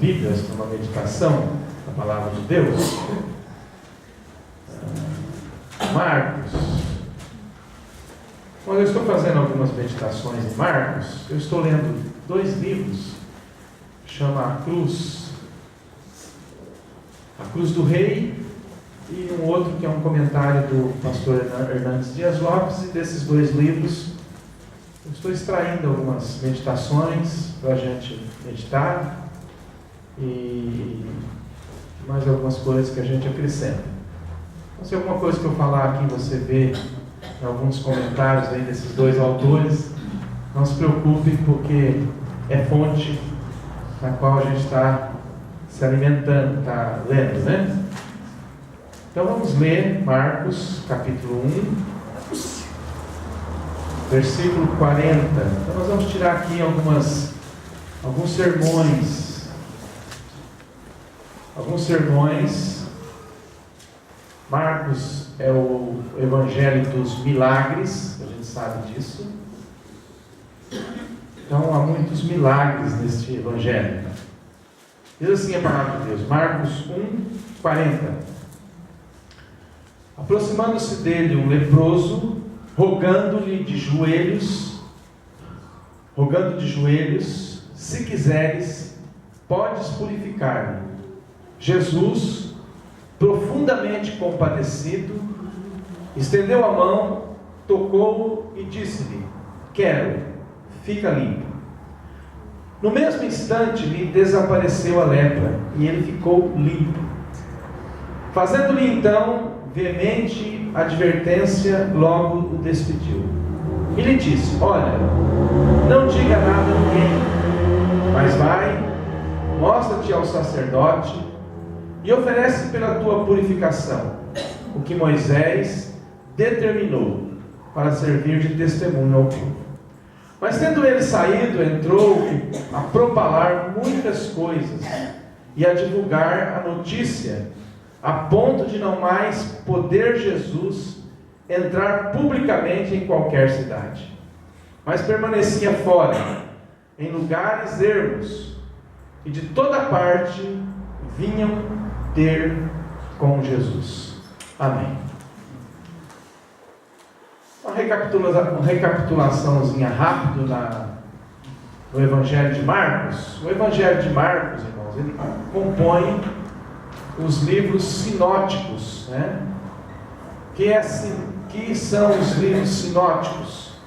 Bíblias para uma meditação da Palavra de Deus. Marcos. Quando eu estou fazendo algumas meditações em Marcos, eu estou lendo 2 livros, chama A Cruz do Rei, e um outro que é um comentário do pastor Hernandes Dias Lopes. E desses 2 livros eu estou extraindo algumas meditações para a gente meditar e mais algumas coisas que a gente acrescenta. Então, se alguma coisa que eu falar aqui você vê em alguns comentários aí desses 2 autores, não se preocupe, porque é fonte na qual a gente está se alimentando, está lendo, né? Então vamos ler Marcos capítulo 1, versículo 40. Então nós vamos tirar aqui alguns sermões. Marcos é o evangelho dos milagres, a gente sabe disso. Então há muitos milagres neste evangelho. Diz assim a palavra de Deus, Marcos 1, 40. Aproximando-se dele um leproso, rogando de joelhos, se quiseres, podes purificar-me. Jesus, profundamente compadecido, estendeu a mão, tocou-o e disse-lhe: quero, fica limpo. No mesmo instante lhe desapareceu a lepra e ele ficou limpo. Fazendo-lhe então veemente advertência, logo o despediu. E lhe disse: olha, não diga nada a ninguém, mas vai, mostra-te ao sacerdote e oferece pela tua purificação o que Moisés determinou para servir de testemunho ao povo. Mas tendo ele saído, entrou a propalar muitas coisas e a divulgar a notícia, a ponto de não mais poder Jesus entrar publicamente em qualquer cidade, mas permanecia fora, em lugares ermos, e de toda parte vinham ter com Jesus. Amém. Uma recapitulaçãozinha rápida no Evangelho de Marcos. O Evangelho de Marcos, irmãos, ele compõe os livros sinóticos, né? Que são os livros sinóticos?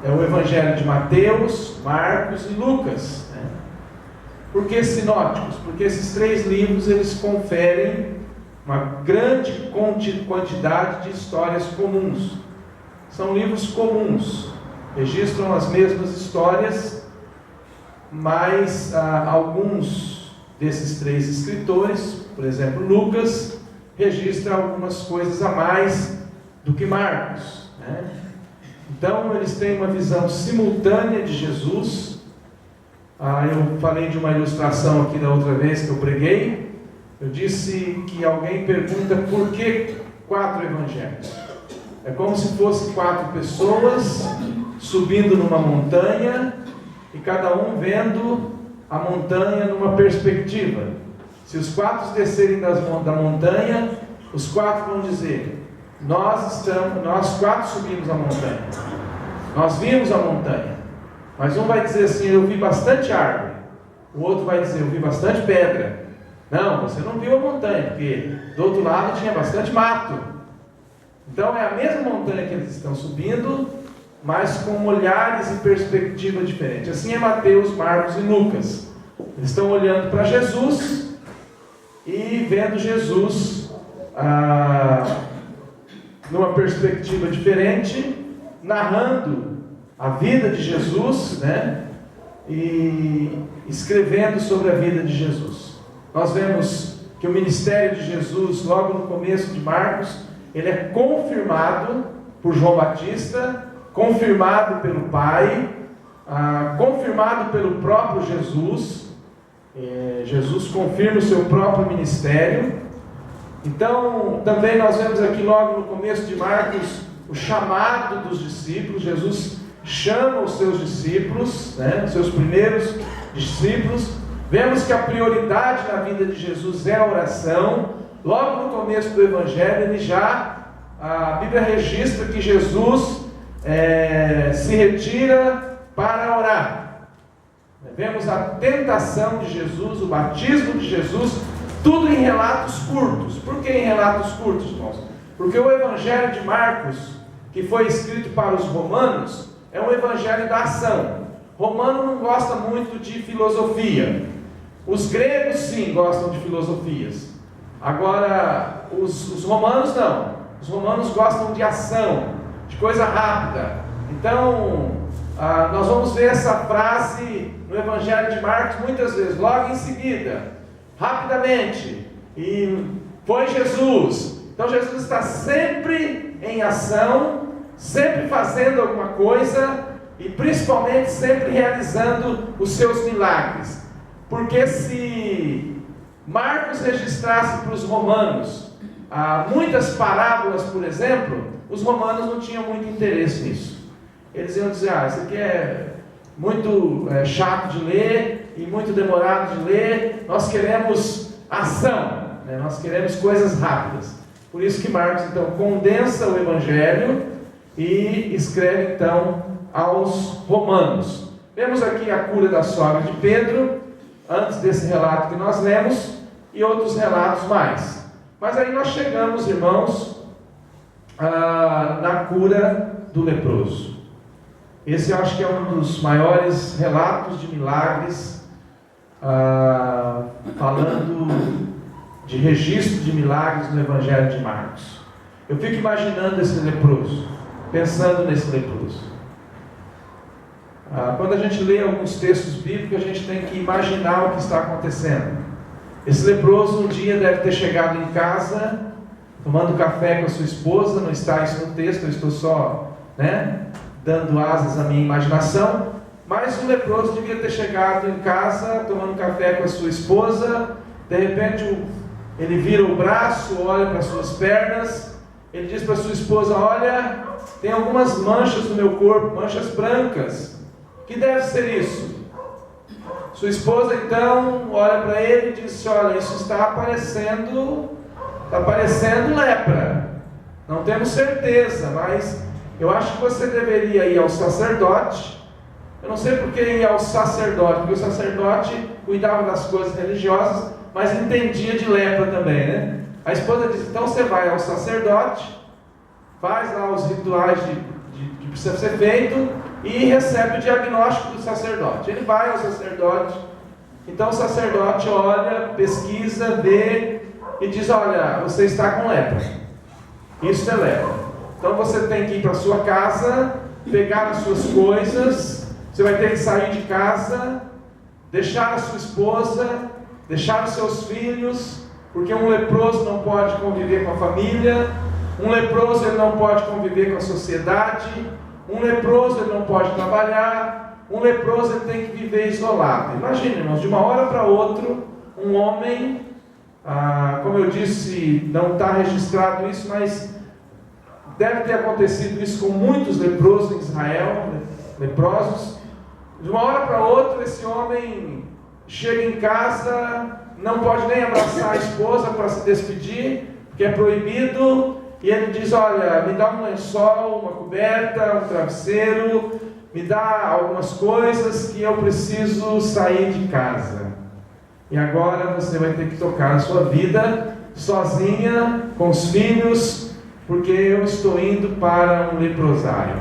É o Evangelho de Mateus, Marcos e Lucas, né? Por que sinóticos? Porque esses 3 livros eles conferem uma grande quantidade de histórias comuns. São livros comuns, registram as mesmas histórias, mas alguns desses 3 escritores, por exemplo Lucas, registra algumas coisas a mais do que Marcos, né? Então eles têm uma visão simultânea de Jesus. Eu falei de uma ilustração aqui da outra vez que eu preguei. Eu disse que alguém pergunta por que 4 evangelhos. É como se fossem 4 pessoas subindo numa montanha e cada um vendo a montanha numa perspectiva. Se os 4 descerem da montanha, os 4 vão dizer: nós 4 subimos a montanha, nós vimos a montanha. Mas um vai dizer assim: eu vi bastante árvore. O outro vai dizer: eu vi bastante pedra. Não, você não viu a montanha, porque do outro lado tinha bastante mato. Então é a mesma montanha que eles estão subindo, mas com olhares e perspectiva diferentes. Assim é Mateus, Marcos e Lucas. Eles estão olhando para Jesus e vendo Jesus numa perspectiva diferente, narrando a vida de Jesus, né? E escrevendo sobre a vida de Jesus. Nós vemos que o ministério de Jesus, logo no começo de Marcos, ele é confirmado por João Batista, confirmado pelo Pai, confirmado pelo próprio Jesus. Jesus confirma o seu próprio ministério. Então, também nós vemos aqui logo no começo de Marcos o chamado dos discípulos. Jesus chama os seus discípulos, né, os seus primeiros discípulos. Vemos que a prioridade na vida de Jesus é a oração. Logo no começo do Evangelho, a Bíblia registra que Jesus se retira para orar. Vemos a tentação de Jesus, o batismo de Jesus, tudo em relatos curtos. Por que em relatos curtos, irmãos? Porque o Evangelho de Marcos, que foi escrito para os romanos, é um evangelho da ação. Romano não gosta muito de filosofia. Os gregos sim gostam de filosofias. Agora, os romanos não. Os romanos gostam de ação, de coisa rápida. Então, nós vamos ver essa frase no Evangelho de Marcos muitas vezes, logo em seguida, rapidamente. E foi Jesus. Então, Jesus está sempre em ação, sempre fazendo alguma coisa e principalmente sempre realizando os seus milagres. Porque se Marcos registrasse para os romanos muitas parábolas, por exemplo, os romanos não tinham muito interesse nisso. Eles iam dizer, isso aqui é muito chato de ler e muito demorado de ler, nós queremos ação, né? Nós queremos coisas rápidas. Por isso que Marcos então condensa o Evangelho e escreve então aos romanos. Vemos aqui a cura da sogra de Pedro, antes desse relato que nós lemos, e outros relatos mais. Mas aí nós chegamos, irmãos, na cura do leproso. Esse eu acho que é um dos maiores relatos de milagres, falando de registro de milagres no Evangelho de Marcos. Eu fico imaginando esse leproso, pensando nesse leproso. Quando a gente lê alguns textos bíblicos, a gente tem que imaginar o que está acontecendo. Esse leproso um dia deve ter chegado em casa, tomando café com a sua esposa. Não está isso no texto, eu estou só dando asas à minha imaginação. Mas o leproso devia ter chegado em casa, tomando café com a sua esposa. De repente ele vira o braço, olha para as suas pernas. Ele diz para a sua esposa, olha, tem algumas manchas no meu corpo, manchas brancas. O que deve ser isso? Sua esposa então olha para ele e diz, olha, isso está parecendo lepra. Não temos certeza, mas eu acho que você deveria ir ao sacerdote. Eu não sei por que ir ao sacerdote, porque o sacerdote cuidava das coisas religiosas, mas entendia de lepra também, né? A esposa diz, então você vai ao sacerdote, faz lá os rituais que precisa ser feito e recebe o diagnóstico do sacerdote. Ele vai ao sacerdote, então o sacerdote olha, pesquisa, vê e diz, olha, você está com lepra. Isso é lepra. Então você tem que ir para a sua casa, pegar as suas coisas, você vai ter que sair de casa, deixar a sua esposa, deixar os seus filhos, porque um leproso não pode conviver com a família, um leproso ele não pode conviver com a sociedade, um leproso ele não pode trabalhar, um leproso ele tem que viver isolado. Imagine, irmãos, de uma hora para outra, um homem, como eu disse, não está registrado isso, mas deve ter acontecido isso com muitos leprosos em Israel, leprosos. De uma hora para outra, esse homem chega em casa, não pode nem abraçar a esposa para se despedir, porque é proibido, e ele diz, olha, me dá um lençol, uma coberta, um travesseiro, me dá algumas coisas que eu preciso sair de casa. E agora você vai ter que tocar a sua vida sozinha, com os filhos, porque eu estou indo para um leprosário.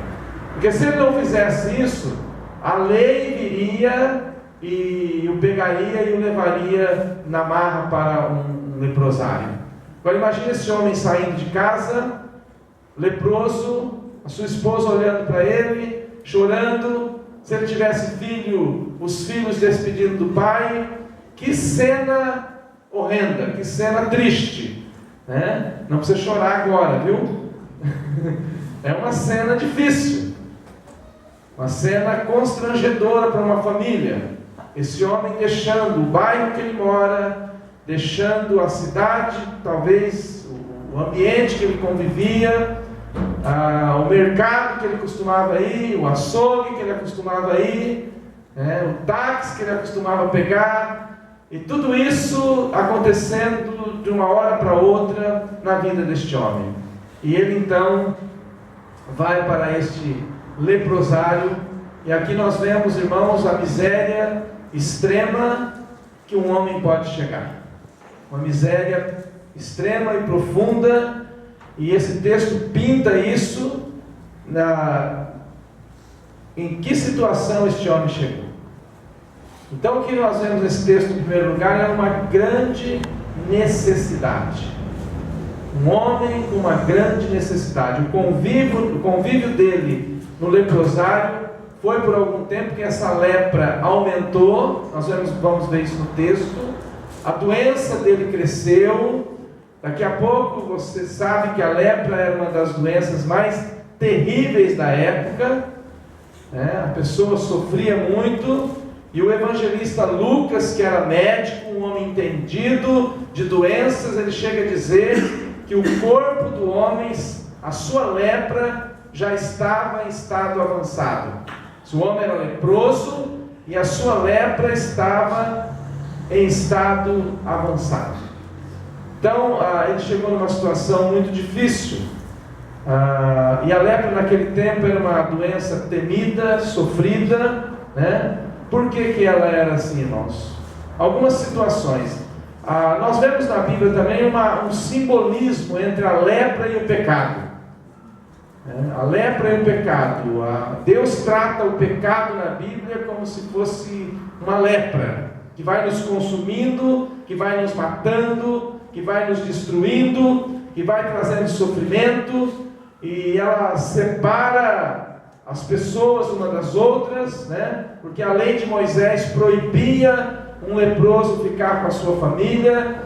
Porque se ele não fizesse isso, a lei viria e o pegaria e o levaria na marra para um leprosário. Agora imagine esse homem saindo de casa, leproso, a sua esposa olhando para ele, chorando. Se ele tivesse filho, os filhos despedindo do pai. Que cena horrenda, que cena triste, né? Não precisa chorar agora, viu? É uma cena difícil, uma cena constrangedora para uma família. Esse homem deixando o bairro que ele mora, deixando a cidade, talvez o ambiente que ele convivia, o mercado que ele costumava ir, o açougue que ele costumava ir, né? O táxi que ele costumava pegar, e tudo isso acontecendo de uma hora para outra na vida deste homem. E ele então vai para este leprosário, e aqui nós vemos, irmãos, a miséria extrema que um homem pode chegar. Uma miséria extrema e profunda, e esse texto pinta isso, em que situação este homem chegou. Então o que nós vemos nesse texto, em primeiro lugar, é uma grande necessidade. Um homem com uma grande necessidade. O convívio dele no leprosário foi por algum tempo que essa lepra aumentou. Nós vamos ver isso no texto. A doença dele cresceu. Daqui a pouco você sabe que a lepra era uma das doenças mais terríveis da época, né? A pessoa sofria muito, e o evangelista Lucas, que era médico, um homem entendido de doenças, ele chega a dizer que o corpo do homem, a sua lepra, já estava em estado avançado. Se o homem era leproso, e a sua lepra estava em estado avançado. Então, ele chegou numa situação muito difícil. E a lepra naquele tempo era uma doença temida, sofrida, né? Por que ela era assim, irmãos? Algumas situações. Nós vemos na Bíblia também um simbolismo entre a lepra e o pecado. A lepra e o pecado. Deus trata o pecado na Bíblia como se fosse uma lepra, que vai nos consumindo, que vai nos matando, que vai nos destruindo, que vai trazendo sofrimento, e ela separa as pessoas uma das outras, né? Porque a lei de Moisés proibia um leproso ficar com a sua família,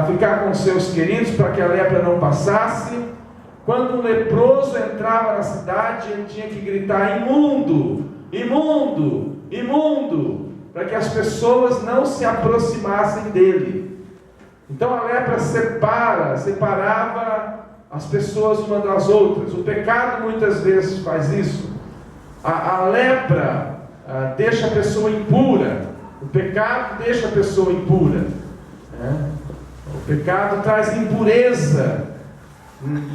ficar com seus queridos, para que a lepra não passasse. Quando um leproso entrava na cidade, ele tinha que gritar: imundo, imundo, imundo, para que as pessoas não se aproximassem dele. Então a lepra separava as pessoas uma das outras. O pecado muitas vezes faz isso. A lepra deixa a pessoa impura. O pecado deixa a pessoa impura, né? O pecado traz impureza.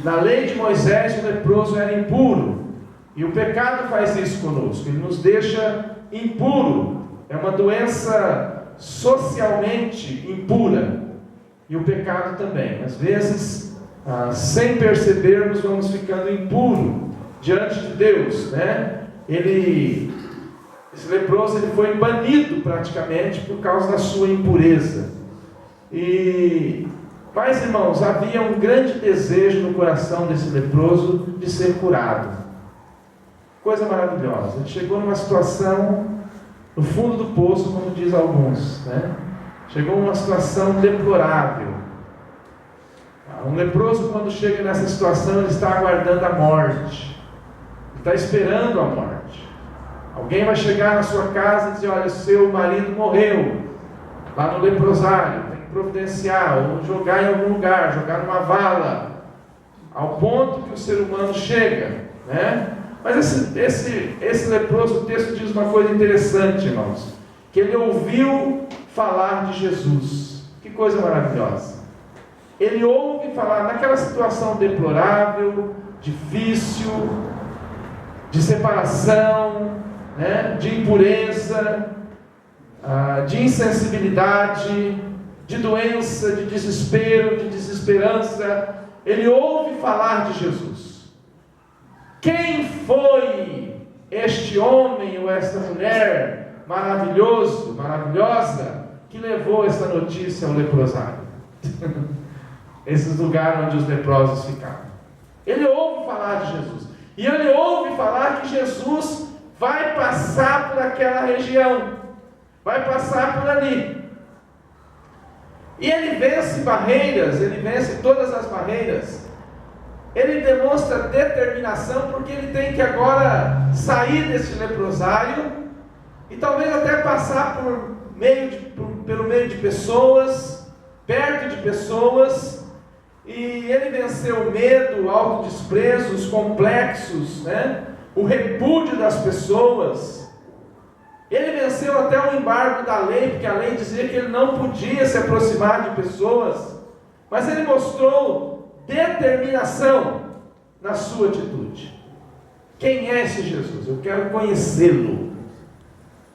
Na lei de Moisés, o leproso era impuro, e o pecado faz isso conosco. Ele nos deixa impuro. É uma doença socialmente impura, e o pecado também. Às vezes, sem percebermos, vamos ficando impuro diante de Deus, né? Esse leproso foi banido praticamente por causa da sua impureza. Mas, irmãos, havia um grande desejo no coração desse leproso de ser curado. Coisa maravilhosa. Ele chegou numa situação no fundo do poço, como diz alguns, né? Chegou numa situação deplorável. Um leproso, quando chega nessa situação, ele está aguardando a morte. Ele está esperando a morte. Alguém vai chegar na sua casa e dizer: olha, seu marido morreu lá no leprosário, tem que providenciar, ou jogar em algum lugar, jogar numa vala, ao ponto que o ser humano chega, né? Mas esse leproso, o texto diz uma coisa interessante, irmãos, que ele ouviu falar de Jesus. Que coisa maravilhosa. Ele ouve falar naquela situação deplorável, difícil, de separação, né, de impureza, de insensibilidade, de doença, de desespero, de desesperança. Ele ouve falar de Jesus. Quem foi este homem ou esta mulher maravilhosa, que levou essa notícia ao leprosário? Esses lugares onde os leprosos ficavam. Ele ouve falar de Jesus. E ele ouve falar que Jesus vai passar por aquela região, vai passar por ali. E ele vence barreiras, ele vence todas as barreiras. Ele demonstra determinação, porque ele tem que agora sair desse leprosário e talvez até passar pelo meio de pessoas, perto de pessoas. E ele venceu o medo, o autodesprezo, os complexos, né? O repúdio das pessoas. Ele venceu até o embargo da lei, porque a lei dizia que ele não podia se aproximar de pessoas, mas ele mostrou determinação na sua atitude. Quem é esse Jesus? Eu quero conhecê-lo,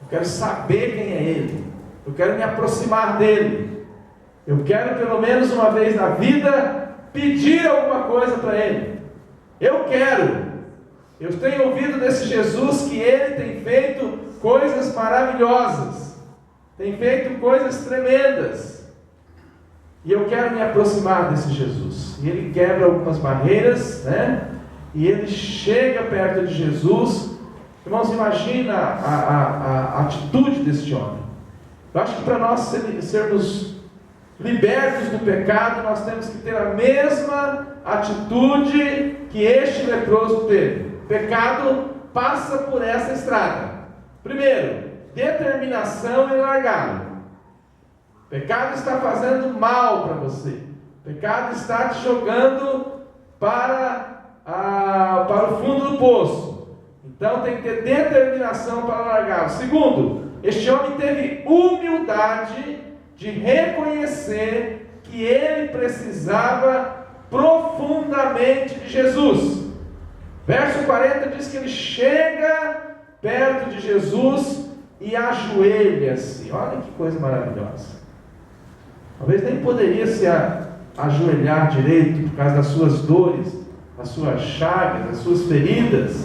eu quero saber quem é ele, eu quero me aproximar dele, eu quero pelo menos uma vez na vida pedir alguma coisa para ele. Eu tenho ouvido desse Jesus que ele tem feito coisas maravilhosas, tem feito coisas tremendas, e eu quero me aproximar desse Jesus. E ele quebra algumas barreiras, né? E ele chega perto de Jesus. Irmãos, imagina a atitude deste homem. Eu acho que para nós sermos libertos do pecado, nós temos que ter a mesma atitude que este leproso teve. O pecado passa por essa estrada. Primeiro, determinação em largá-lo. O pecado está fazendo mal para você. O pecado está te jogando para o fundo do poço. Então tem que ter determinação para largá-lo. Segundo, este homem teve humildade de reconhecer que ele precisava profundamente de Jesus. Verso 40 diz que ele chega perto de Jesus e ajoelha-se. Olha que coisa maravilhosa. Talvez nem poderia se ajoelhar direito por causa das suas dores, das suas chagas, das suas feridas.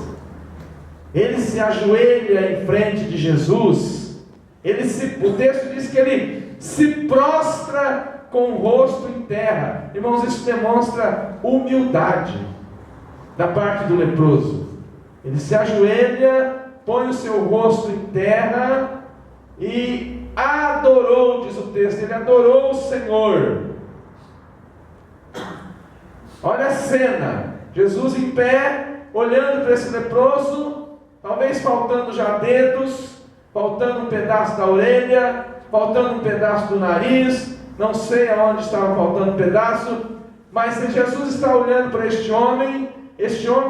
Ele se ajoelha em frente de Jesus. O texto diz que ele se prostra com o rosto em terra. Irmãos, isso demonstra humildade da parte do leproso. Ele se ajoelha, põe o seu rosto em terra e adorou, diz o texto, ele adorou o Senhor. Olha a cena, Jesus em pé, olhando para esse leproso, talvez faltando já dedos, faltando um pedaço da orelha, faltando um pedaço do nariz, não sei aonde estava faltando um pedaço, mas Jesus está olhando para este homem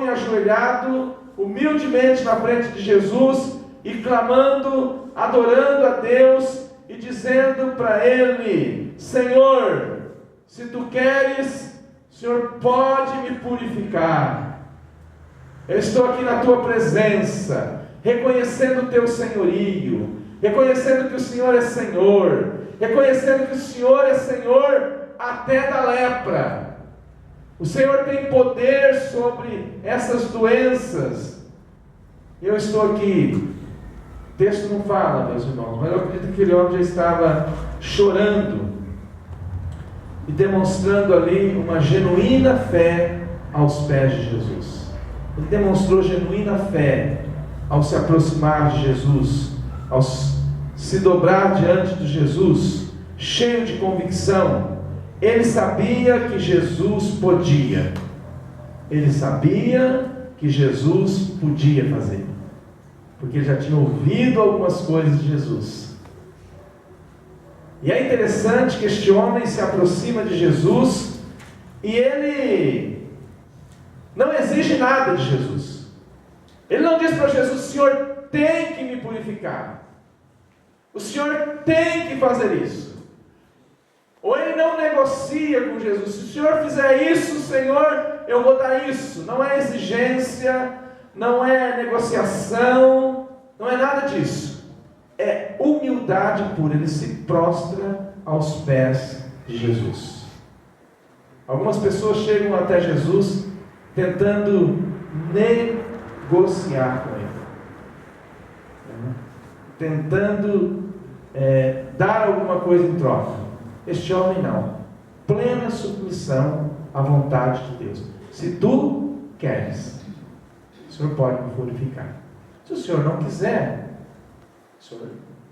ajoelhado, humildemente na frente de Jesus, e clamando, adorando a Deus, e dizendo para ele: Senhor, se tu queres, o Senhor pode me purificar. Eu estou aqui na tua presença, reconhecendo o teu senhorio, reconhecendo que o Senhor é Senhor, reconhecendo que o Senhor é Senhor até da lepra. O Senhor tem poder sobre essas doenças. Eu estou aqui, o texto não fala, meus irmãos, mas eu acredito que aquele homem já estava chorando e demonstrando ali uma genuína fé aos pés de Jesus. Ele demonstrou genuína fé ao se aproximar de Jesus, ao se dobrar diante de Jesus, cheio de convicção. Ele sabia que Jesus podia. Ele sabia que Jesus podia fazer, porque ele já tinha ouvido algumas coisas de Jesus. E é interessante que este homem se aproxima de Jesus e ele não exige nada de Jesus. Ele não diz para Jesus: o Senhor tem que me purificar, o Senhor tem que fazer isso. Ou ele não negocia com Jesus: se o Senhor fizer isso, Senhor, eu vou dar isso. Não é exigência, não é negociação, não é nada disso. É humildade pura. Ele se prostra aos pés de Jesus. Algumas pessoas chegam até Jesus tentando negociar com ele, tentando dar alguma coisa em troca. Este homem não. Plena submissão à vontade de Deus. Se tu queres, o Senhor pode me purificar. Se o Senhor não quiser, o Senhor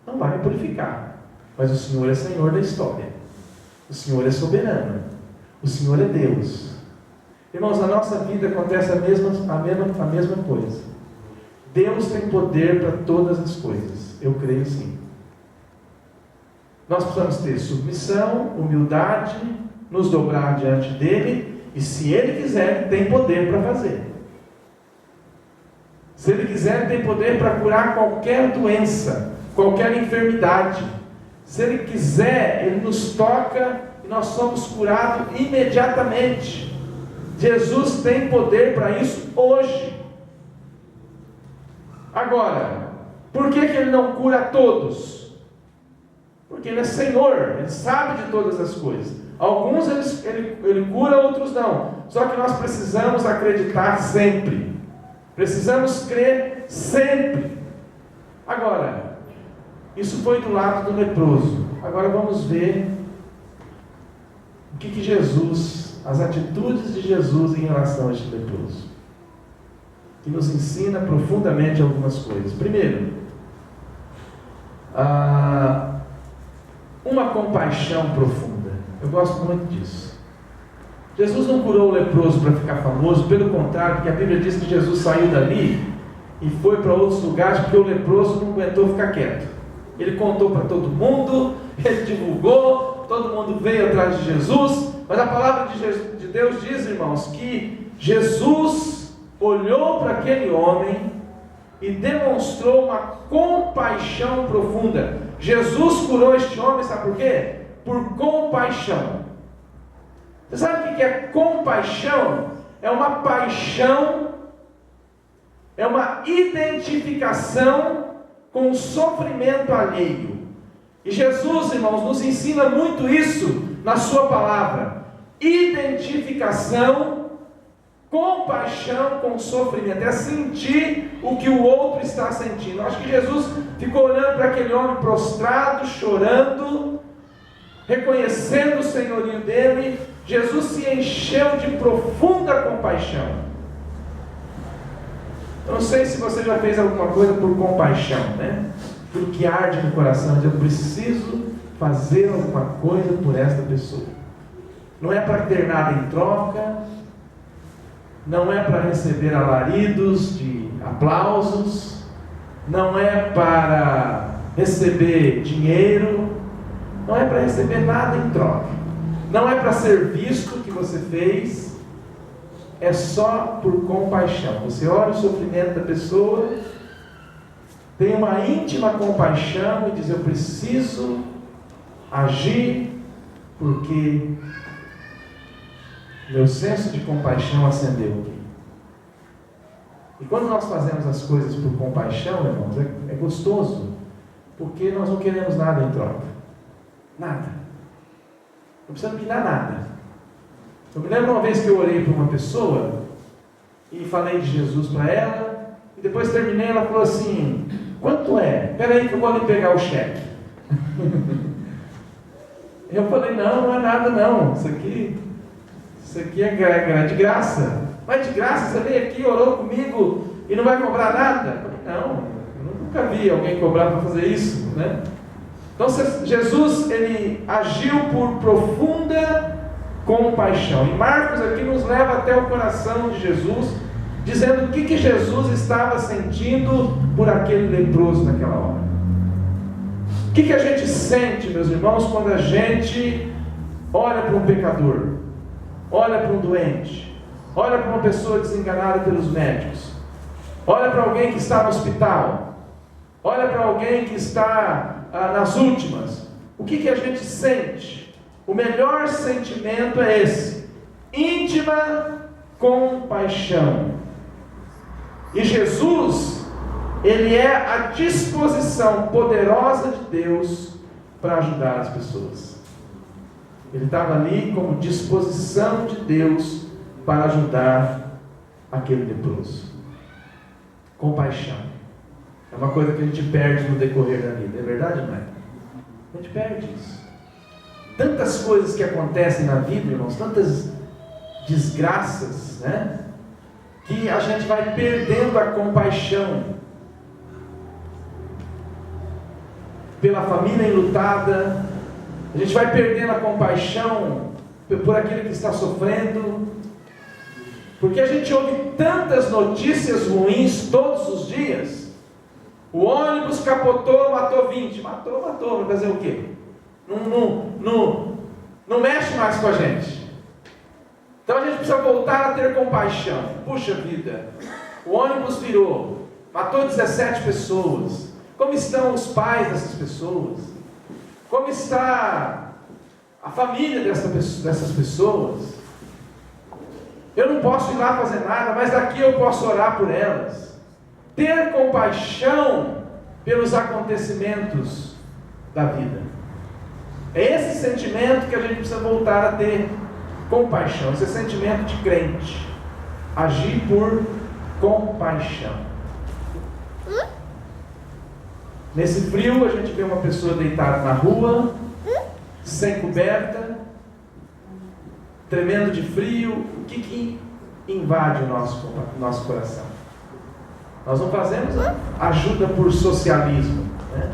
não vai me purificar. Mas o Senhor é Senhor da história. O Senhor é soberano. O Senhor é Deus. Irmãos, na nossa vida acontece a mesma coisa. Deus tem poder para todas as coisas. Eu creio sim. Nós precisamos ter submissão, humildade, nos dobrar diante dele, e se ele quiser, ele tem poder para fazer. Se Ele quiser, Ele tem poder para curar qualquer doença, qualquer enfermidade. Se Ele quiser, Ele nos toca e nós somos curados imediatamente. Jesus tem poder para isso hoje. Agora, por que Ele não cura todos? Porque Ele é Senhor, Ele sabe de todas as coisas. Alguns ele cura, outros não. Só que nós precisamos acreditar sempre. Precisamos crer sempre. Agora, isso foi do lado do leproso. Agora vamos ver o que Jesus, as atitudes de Jesus em relação a este leproso, que nos ensina profundamente algumas coisas. Primeiro, uma compaixão profunda. Eu gosto muito disso. Jesus não curou o leproso para ficar famoso, pelo contrário, porque a Bíblia diz que Jesus saiu dali e foi para outros lugares porque o leproso não aguentou ficar quieto. Ele contou para todo mundo, ele divulgou, todo mundo veio atrás de Jesus, mas a palavra de Deus diz, irmãos, que Jesus olhou para aquele homem e demonstrou uma compaixão profunda. Jesus curou este homem, sabe por quê? Por compaixão. Você sabe o que é compaixão? É uma paixão, é uma identificação com o sofrimento alheio. E Jesus, irmãos, nos ensina muito isso na sua palavra. Identificação, compaixão com o sofrimento, é sentir o que o outro está sentindo. Acho que Jesus ficou olhando para aquele homem prostrado, chorando, reconhecendo o senhorio dele. Jesus se encheu de profunda compaixão. Eu não sei se você já fez alguma coisa por compaixão, né? Aquilo que arde no coração, de eu preciso fazer alguma coisa por esta pessoa. Não é para ter nada em troca, não é para receber alaridos de aplausos, não é para receber dinheiro, não é para receber nada em troca, não é para ser visto o que você fez, é só por compaixão. Você olha o sofrimento da pessoa, tem uma íntima compaixão e diz: eu preciso agir porque meu senso de compaixão acendeu aqui. E quando nós fazemos as coisas por compaixão, irmãos, é gostoso, porque nós não queremos nada em troca. Nada. Não precisamos me dar nada. Eu me lembro uma vez que eu orei para uma pessoa e falei de Jesus para ela, e depois terminei, ela falou assim: quanto é? Espera aí que eu vou ali pegar o cheque. Eu falei: não é nada não, isso aqui é de graça. Mas de graça? Você veio aqui, orou comigo e não vai cobrar nada? Eu falei: não, eu nunca vi alguém cobrar para fazer isso, né? Então Jesus, ele agiu por profunda compaixão. E Marcos aqui nos leva até o coração de Jesus, dizendo o que Jesus estava sentindo por aquele leproso naquela hora. O que a gente sente, meus irmãos, quando a gente olha para um pecador, olha para um doente, olha para uma pessoa desenganada pelos médicos, olha para alguém que está no hospital, olha para alguém que está nas últimas? O que a gente sente? O melhor sentimento é esse: íntima compaixão. E Jesus, ele é a disposição poderosa de Deus para ajudar as pessoas. Ele estava ali como disposição de Deus para ajudar aquele leproso. Compaixão é uma coisa que a gente perde no decorrer da vida, é verdade ou não é? A gente perde isso. Tantas coisas que acontecem na vida, irmãos, tantas desgraças, né? Que a gente vai perdendo a compaixão pela família enlutada, a gente vai perdendo a compaixão por aquele que está sofrendo, porque a gente ouve tantas notícias ruins todos os dias. O ônibus capotou, matou 20. Matou, vai fazer o quê? Não mexe mais com a gente. Então a gente precisa voltar a ter compaixão. Puxa vida, o ônibus virou, matou 17 pessoas. Como estão os pais dessas pessoas? Como está a família dessas pessoas? Eu não posso ir lá fazer nada, mas daqui eu posso orar por elas. Ter compaixão pelos acontecimentos da vida. É esse sentimento que a gente precisa voltar a ter. Compaixão, esse sentimento de crente. Agir por compaixão. Nesse frio a gente vê uma pessoa deitada na rua, sem coberta, tremendo de frio. O que invade o nosso coração? Nós não fazemos ajuda por socialismo, né?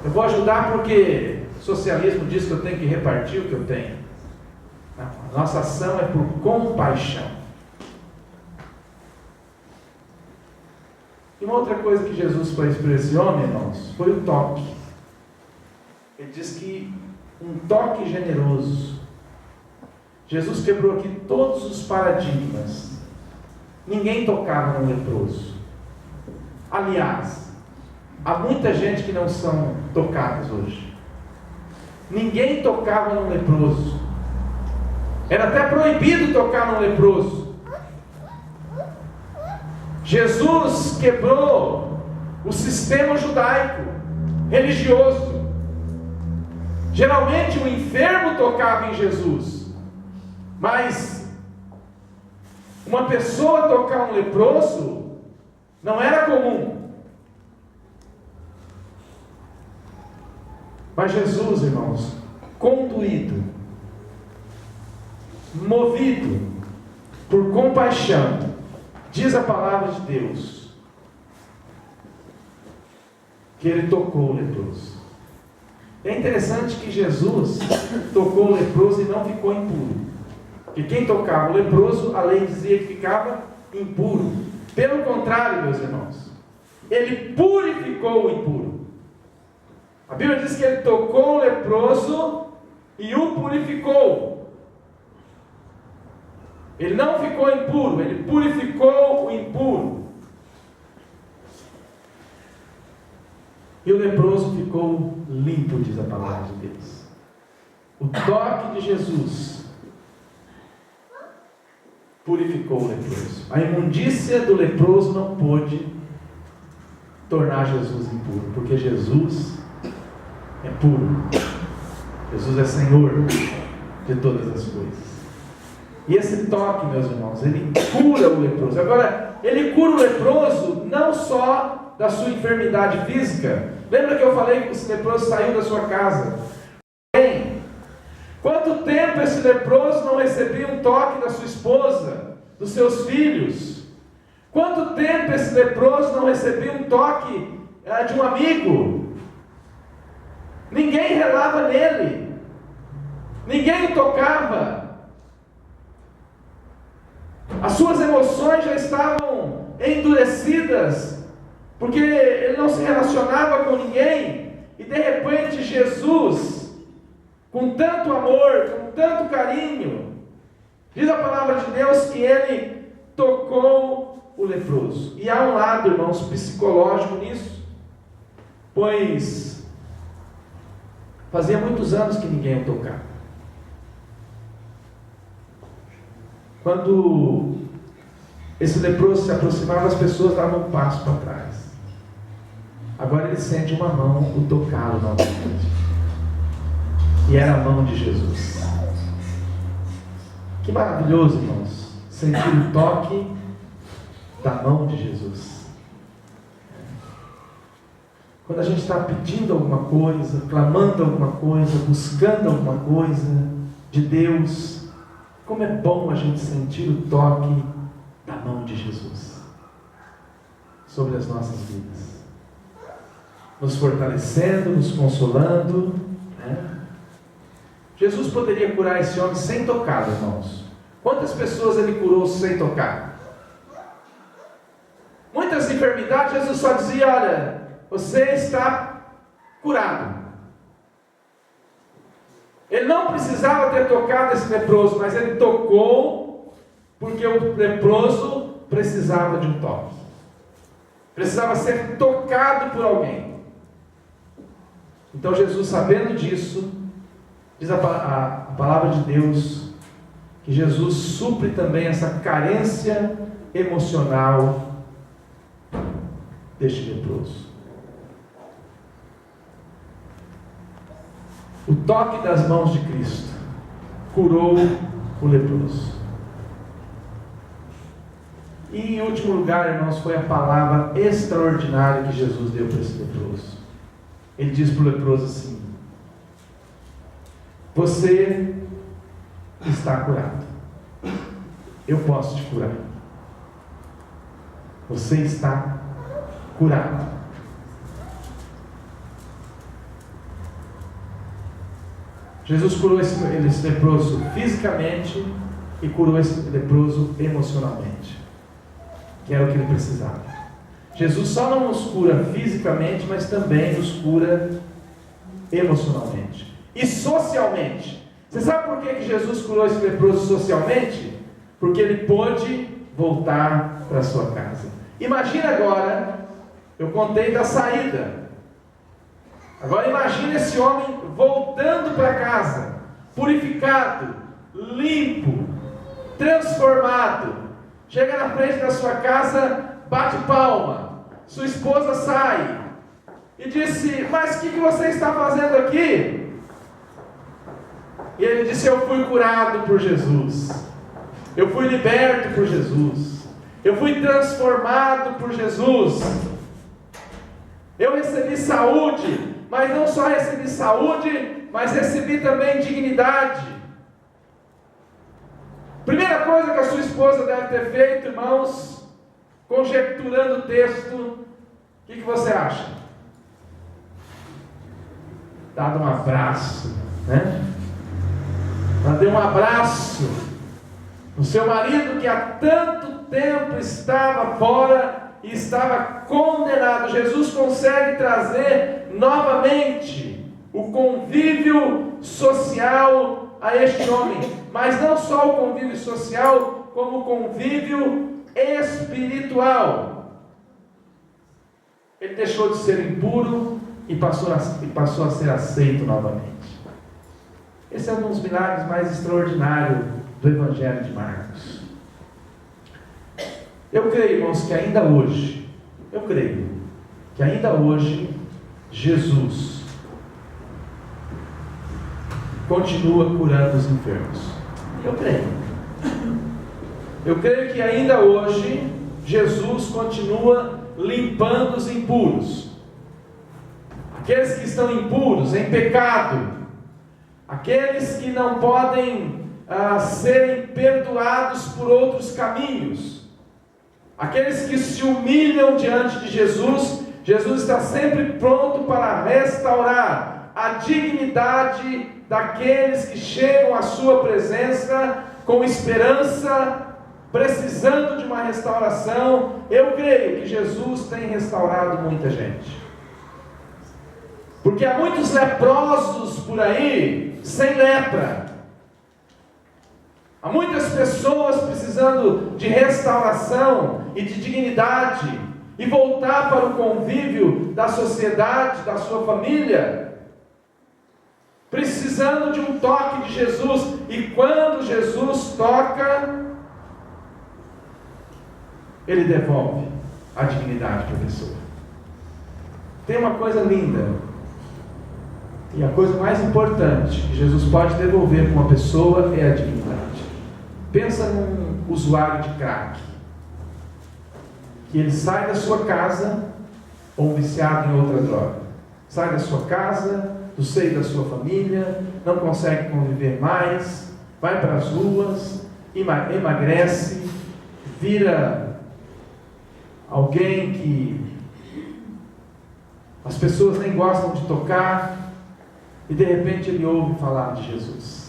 Eu vou ajudar porque socialismo diz que eu tenho que repartir o que eu tenho. Não, a nossa ação é por compaixão. E uma outra coisa que Jesus fez para esse homem, irmãos, foi o toque. Ele diz que um toque generoso. Jesus quebrou aqui todos os paradigmas. Ninguém tocava no leproso. Aliás, há muita gente que não são tocadas hoje. Ninguém tocava no leproso. Era até proibido tocar no leproso. Jesus quebrou o sistema judaico, religioso. Geralmente o enfermo tocava em Jesus, mas uma pessoa tocar um leproso não era comum. Mas Jesus, irmãos, conduído, movido por compaixão, diz a palavra de Deus que ele tocou o leproso. É interessante que Jesus tocou o leproso e não ficou impuro. Porque quem tocava o leproso, a lei dizia que ficava impuro. Pelo contrário, meus irmãos, ele purificou o impuro. A Bíblia diz que ele tocou o leproso e o purificou. Ele não ficou impuro, ele purificou o impuro. E o leproso ficou limpo, diz a palavra de Deus. O toque de Jesus purificou o leproso. A imundícia do leproso não pôde tornar Jesus impuro, porque Jesus é puro. Jesus é Senhor de todas as coisas. E esse toque, meus irmãos, ele cura o leproso. Agora, ele cura o leproso não só da sua enfermidade física. Lembra que eu falei que esse leproso saiu da sua casa? Bem, quanto tempo esse leproso não recebia um toque da sua esposa, dos seus filhos? Quanto tempo esse leproso não recebia um toque de um amigo? Ninguém relava nele. Ninguém o tocava. As suas emoções já estavam endurecidas, porque ele não se relacionava com ninguém, e de repente Jesus, com tanto amor, com tanto carinho, diz a palavra de Deus que ele tocou o leproso. E há um lado, irmãos, psicológico nisso, pois fazia muitos anos que ninguém o tocava. Quando esse leproso se aproximava, as pessoas davam um passo para trás. Agora ele sente uma mão o tocá-lo novamente. E era a mão de Jesus. Que maravilhoso, irmãos, sentir o toque da mão de Jesus. Quando a gente está pedindo alguma coisa, clamando alguma coisa, buscando alguma coisa de Deus, como é bom a gente sentir o toque da mão de Jesus sobre as nossas vidas, nos fortalecendo, nos consolando, né? Jesus poderia curar esse homem sem tocar, irmãos. Quantas pessoas ele curou sem tocar? Muitas enfermidades, Jesus só dizia: olha, você está curado. Ele não precisava ter tocado esse leproso, mas ele tocou porque o leproso precisava de um toque. precisava ser tocado por alguém. Então Jesus, sabendo disso, diz a palavra de Deus, que Jesus supre também essa carência emocional deste leproso. O toque das mãos de Cristo curou o leproso. E em último lugar, irmãos, foi a palavra extraordinária que Jesus deu para esse leproso. Ele diz para o leproso assim: você está curado. Eu posso te curar. Você está curado. Jesus curou esse leproso fisicamente e curou esse leproso emocionalmente, que era o que ele precisava. Jesus só não nos cura fisicamente, mas também nos cura emocionalmente e socialmente. Você sabe por que Jesus curou esse leproso socialmente? Porque ele pôde voltar para sua casa. Imagina agora, eu contei da saída. Agora imagine esse homem voltando para casa, purificado, limpo, transformado. Chega na frente da sua casa, bate palma. Sua esposa sai e disse: mas o que você está fazendo aqui? E ele disse: eu fui curado por Jesus. Eu fui liberto por Jesus. Eu fui transformado por Jesus. Eu recebi saúde, mas não só recebi saúde, mas recebi também dignidade. Primeira coisa que a sua esposa deve ter feito, irmãos, conjecturando o texto, o que você acha? Dado um abraço, né? Ela deu um abraço no seu marido que há tanto tempo estava fora e estava condenado. Jesus consegue trazer novamente o convívio social a este homem, mas não só o convívio social, como o convívio espiritual. Ele deixou de ser impuro e passou a ser aceito novamente. Esse é um dos milagres mais extraordinários do Evangelho de Marcos. Eu creio, irmãos, que ainda hoje, Jesus continua curando os enfermos. Eu creio que ainda hoje Jesus continua limpando os impuros. Aqueles que estão impuros, em pecado, aqueles que não podem serem perdoados por outros caminhos, aqueles que se humilham diante de Jesus. Jesus está sempre pronto para restaurar a dignidade daqueles que chegam à sua presença com esperança, precisando de uma restauração. Eu creio que Jesus tem restaurado muita gente, porque há muitos leprosos por aí sem lepra. Há muitas pessoas precisando de restauração e de dignidade e voltar para o convívio da sociedade, da sua família, precisando de um toque de Jesus. E quando Jesus toca, Ele devolve a dignidade para a pessoa. Tem uma coisa linda, e a coisa mais importante que Jesus pode devolver para uma pessoa é a dignidade. Pensa num usuário de crack, que ele sai da sua casa, ou um viciado em outra droga, sai da sua casa, do seio da sua família, não consegue conviver mais, vai para as ruas, emagrece, vira alguém que as pessoas nem gostam de tocar, e de repente ele ouve falar de Jesus.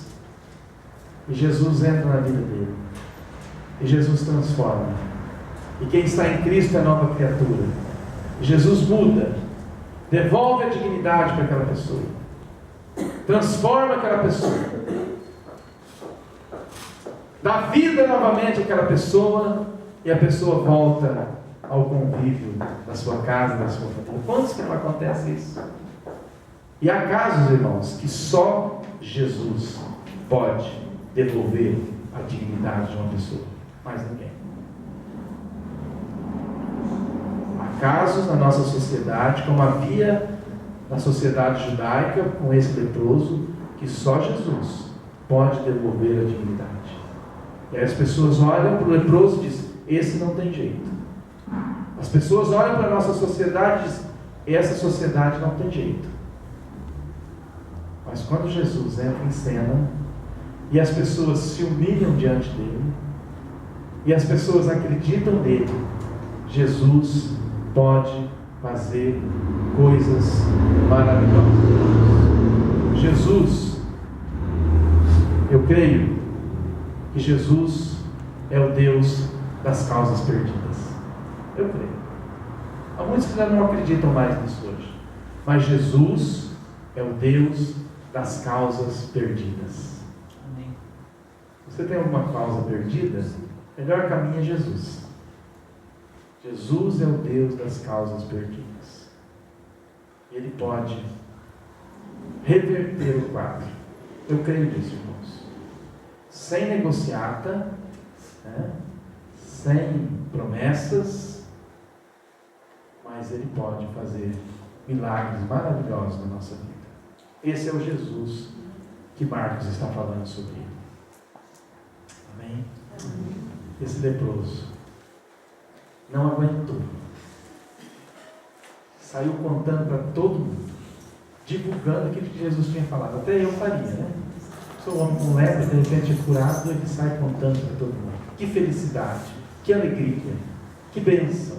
E Jesus entra na vida dele. E Jesus transforma. E quem está em Cristo é nova criatura. E Jesus muda. Devolve a dignidade para aquela pessoa. Transforma aquela pessoa. Dá vida novamente àquela pessoa. E a pessoa volta ao convívio da sua casa, da sua família. Quantos que não acontece isso? E há casos, irmãos, que só Jesus pode devolver a dignidade de uma pessoa, mais ninguém. Há casos na nossa sociedade, como havia na sociedade judaica com esse leproso, que só Jesus pode devolver a dignidade. E aí as pessoas olham para o leproso e dizem: esse não tem jeito. As pessoas olham para a nossa sociedade e dizem: essa sociedade não tem jeito. Mas quando Jesus entra em cena e as pessoas se humilham diante dele e as pessoas acreditam nele, Jesus pode fazer coisas maravilhosas. Jesus, eu creio que Jesus é o Deus das causas perdidas. Eu creio. Há muitos que já não acreditam mais nisso hoje. Mas Jesus é o Deus das causas perdidas. Amém. Você tem alguma causa perdida? Melhor caminho é Jesus. Jesus é o Deus das causas perdidas. Ele pode reverter o quadro. Eu creio nisso, irmãos. Sem negociata, né? Sem promessas, mas Ele pode fazer milagres maravilhosos na nossa vida. Esse é o Jesus que Marcos está falando sobre ele. Amém? Amém. Esse leproso não aguentou. Saiu contando para todo mundo, divulgando aquilo que Jesus tinha falado. Até eu faria, né? Sou um homem com lepra, de repente é curado, ele sai contando para todo mundo. Que felicidade, que alegria, que bênção.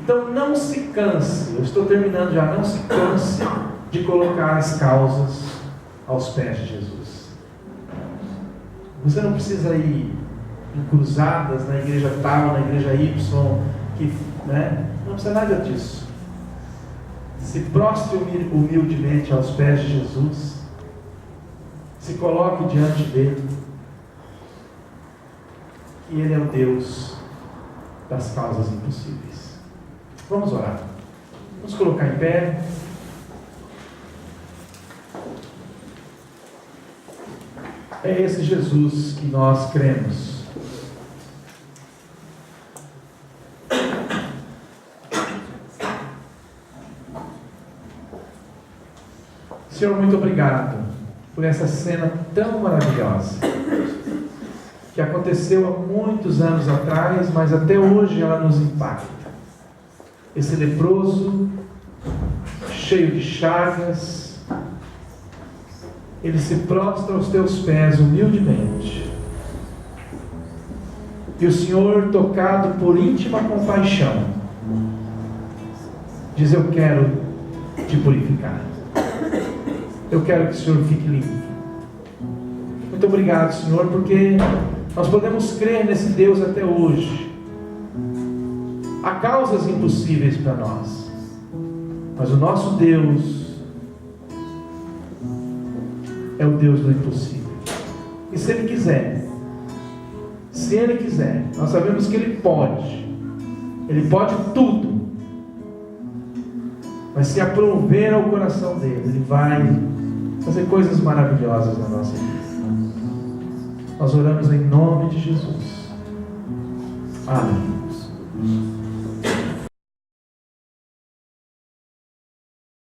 Então não se canse, eu estou terminando já, não se canse de colocar as causas aos pés de Jesus. Você não precisa ir em cruzadas na igreja tal, na igreja Y, não precisa nada disso. Se prostre humildemente aos pés de Jesus, se coloque diante dele, que ele é o Deus das causas impossíveis. Vamos orar. Vamos colocar em pé. É esse Jesus que nós cremos. Senhor, muito obrigado por essa cena tão maravilhosa, que aconteceu há muitos anos atrás, mas até hoje ela nos impacta. Esse leproso, cheio de chagas, ele se prostra aos teus pés humildemente. E o Senhor, tocado por íntima compaixão, diz: eu quero te purificar. Eu quero que o Senhor fique limpo. Muito obrigado, Senhor, porque nós podemos crer nesse Deus até hoje. Há causas impossíveis para nós, mas o nosso Deus é o Deus do impossível. E se Ele quiser, nós sabemos que Ele pode tudo. Mas se aprover ao coração dele, Ele vai fazer coisas maravilhosas na nossa vida. Nós oramos em nome de Jesus. Amém.